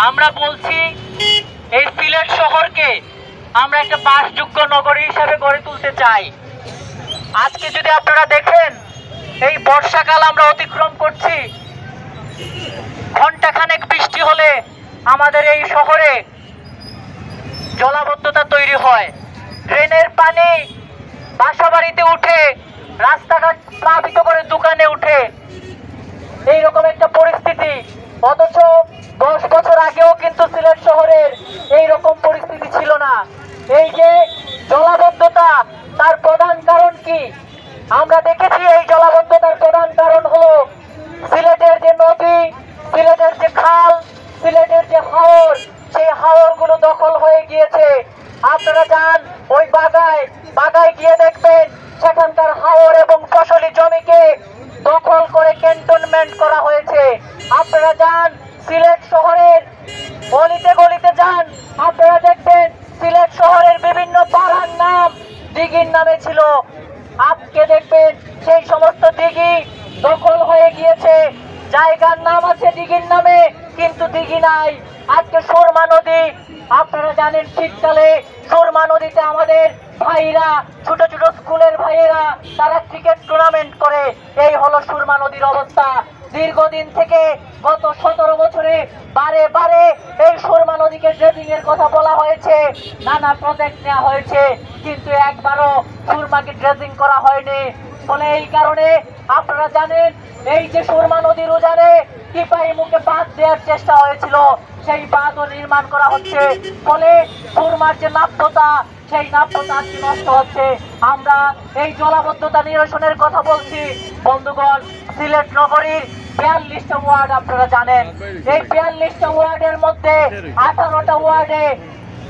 আমরা বলছি এই সিলেট শহরকে আমরা একটা বাসযোগ্য নগরী হিসাবে গড়ে তুলতে চাই। আজকে যদি আপনারা দেখেন এই বর্ষাকাল আমরা অতিক্রম করছি, ঘন্টাখানেক বৃষ্টি হলে আমাদের এই শহরে জলাবদ্ধতা তৈরি হয়, ড্রেনের পানি বাসাবাড়িতে উঠে, রাস্তাঘাট প্লাবিত করে দোকানে উঠে, এইরকম একটা পরিস্থিতি। অথচ 10 বছর আগেও কিন্তু সিলেট শহরের এইরকম পরিস্থিতি ছিল না। এই যে জলাবদ্ধতা, তার প্রধান কারণ কি? আমরা দেখেছি এই জলাবদ্ধতার প্রধান কারণ হলো সিলেটের যে নদী, সিলেটের যে খাল, সিলেটের যে হাওর, সেই হাওরগুলো দখল হয়ে গিয়েছে। আপনারা যান ওই বাগায় গিয়ে দেখবেন সেখানকার হাওর এবং ফসলি জমিকে দখল করে ক্যান্টনমেন্ট করা হয়েছে। আপনারা যান সিলেট শহরের গলিতে গলিতে যান, আপনারা দেখবেন সিলেট শহরের বিভিন্ন পাড়ার নাম দিঘির নামে ছিল। আজকে দেখবেন সেই সমস্ত দিঘি দখল হয়ে গিয়েছে, জায়গার নাম আছে দিঘির নামে কিন্তু দিঘি নাই। আজকে সুরমা নদী, আপনারা জানেন শীতকালে সুরমা নদীতে আমাদের ভাইরা, ছোট ছোট স্কুলের ভাইয়েরা তারা ক্রিকেট টুর্নামেন্ট করে। এই হলো সুরমা নদীর অবস্থা। দীর্ঘদিন থেকে গত 17 বছরে বারে বারে এই সুরমা নদীকে ড্রেজিং এর কথা বলা হয়েছে, নানা প্রজেক্ট নেওয়া হয়েছে, কিন্তু একবারও সুরমাকে ড্রেজিং করা হয়নি। ফলে এই কারণে আপনারা জানেন এই যে সুরমা নদীর উজানে টিপাই মুখে বাঁধ দেওয়ার চেষ্টা হয়েছিল, সেই বাঁধও নির্মাণ করা হচ্ছে। ফলে সুরমার যে নাব্যতা, সেই নাব্যতা আজকে নষ্ট হচ্ছে। আমরা এই জলাবদ্ধতা নিরসনের কথা বলছি। বন্ধুগণ, সিলেট নগরীর 42টা ওয়ার্ড আপনারা জানেন। এই 42টা ওয়ার্ডের মধ্যে 18টা ওয়ার্ডে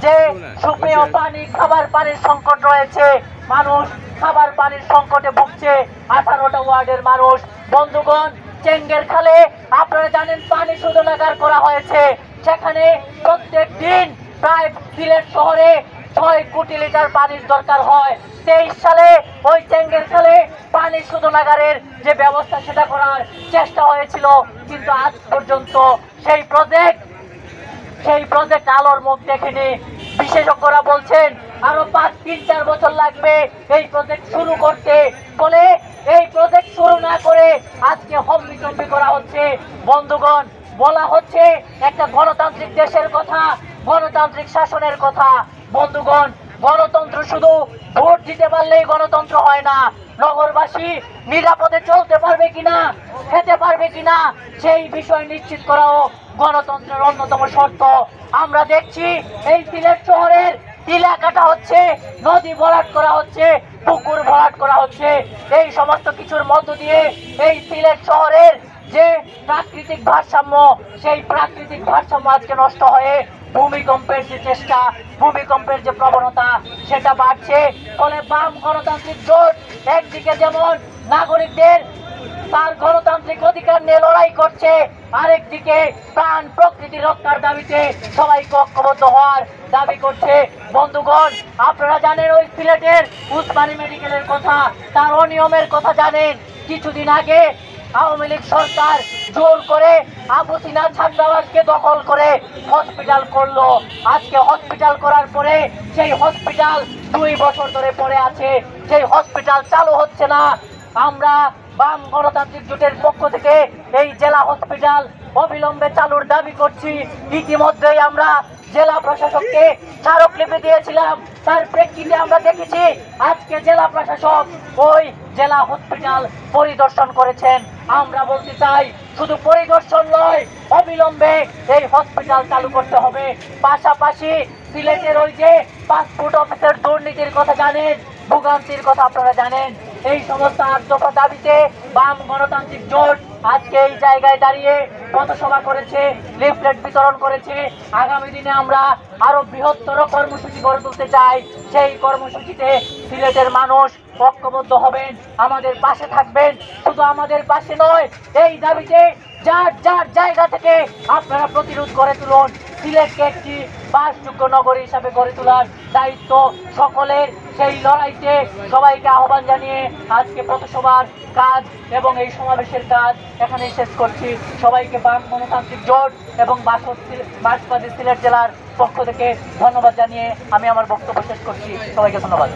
যে সুপেয় পানি, খাবার পানির সংকট রয়েছে, মানুষ খাবার পানির সংকটে ভুগছে 18টা ওয়ার্ডের মানুষ। বন্ধুগণ, চেঙ্গের খালে আপনারা জানেন পানি শোধনাগার করা হয়েছে, সেখানে প্রত্যেক দিন প্রায় সিলেট শহরে 6 কোটি লিটার পানির দরকার হয়। 23 সালে ওই চেঙ্গের খালে পানি শোধনাগারের যে ব্যবস্থা সেটা করার চেষ্টা হয়েছিল, কিন্তু আজ পর্যন্ত সেই প্রজেক্ট আলোর মুখ দেখেনি। বিশেষজ্ঞরা বলছেন আরো 3-4 বছর লাগবে এই প্রজেক্ট শুরু করতে। ফলে এই প্রজেক্ট শুরু না করে আজকে হম্বিতম্বি করা হচ্ছে। বন্ধুগণ, বলা হচ্ছে একটা গণতান্ত্রিক দেশের কথা, গণতান্ত্রিক শাসনের কথা। বন্ধুগণ, গণতন্ত্র শুধু ভোট দিতে পারলেই গণতন্ত্র হয় না। নগরবাসী নিরাপদে চলতে পারবে কিনা, খেতে পারবে কিনা, সেই বিষয় নিশ্চিত করাও গণতন্ত্রের অন্যতম শর্ত। আমরা দেখছি এই সিলেট শহরের টিলা কাটা হচ্ছে, নদী ভরাট করা হচ্ছে, পুকুর ভরাট করা হচ্ছে। এই সমস্ত কিছুর মধ্য দিয়ে এই সিলেট শহরের যে প্রাকৃতিক ভারসাম্য, সেই প্রাকৃতিক ভারসাম্য আজকে নষ্ট হয়ে ভূমিকম্পের যে চেষ্টা, ভূমিকম্পের যে প্রবণতা, সেটা বাড়ছে। ফলে বাম গণতান্ত্রিক জোট একদিকে যেমন নাগরিকদের তার গণতান্ত্রিক অধিকার নিয়ে লড়াই করছে, আরেকদিকে প্রাণ প্রকৃতি রক্ষার দাবিতে সবাইকে ঐক্যবদ্ধ হওয়ার দাবি করছে। বন্ধুগণ, আপনারা জানেন ওই সিলেটের উসমানী মেডিকেলের কথা, তার অনিয়মের কথা জানেন। কিছুদিন আগে আওয়ামী লীগ সরকার জোর করে আবু সিনা ছাত্রাবাসকে দখল করে হসপিটাল করলো। আজকে হসপিটাল করার পরে সেই হসপিটাল 2 বছর ধরে পড়ে আছে, সেই হসপিটাল চালু হচ্ছে না। আমরা বাম গণতান্ত্রিক জোটের পক্ষ থেকে এই জেলা হসপিটাল অবিলম্বে চালুর দাবি করছি। ইতিমধ্যেই আমরা জেলা প্রশাসককে স্মারকলিপি দিয়েছিলাম, তার প্রেক্ষিতে আমরা দেখেছি আজকে জেলা প্রশাসক ওই জেলা হসপিটাল পরিদর্শন করেছেন। আমরা বলতে চাই, শুধু পরিদর্শন নয়, অবিলম্বে এই হসপিটাল চালু করতে হবে। পাশাপাশি সিলেটের ওই যে পাসপোর্ট অফিসের দুর্নীতির কথা জানেন, ভোগান্তির কথা আপনারা জানেন। এই সমস্ত 8 দফা দাবিতে বাম গণতান্ত্রিক জোট আজকে এই জায়গায় দাঁড়িয়ে পথসভা করেছে, লিফলেট বিতরণ করেছে। আগামী দিনে আমরা আরো বৃহত্তর কর্মসূচি গড়ে তুলতে চাই। সেই কর্মসূচিতে সিলেটের মানুষ ঐক্যবদ্ধ হবেন, আমাদের পাশে থাকবেন। শুধু আমাদের পাশে নয়, এই দাবিতে যার যার জায়গা থেকে আপনারা প্রতিরোধ করে তুলুন। সিলেটকে একটি বাসযোগ্য নগরী হিসাবে গড়ে তোলার দায়িত্ব সকলের। সেই লড়াইতে সবাইকে আহ্বান জানিয়ে আজকে পথসভার কাজ এবং এই সমাবেশের কাজ এখানে শেষ করছি। সবাইকে বাম গণতান্ত্রিক জোট এবং মার্ক্সবাদী সিলেট জেলার পক্ষ থেকে ধন্যবাদ জানিয়ে আমি আমার বক্তব্য শেষ করছি। সবাইকে ধন্যবাদ।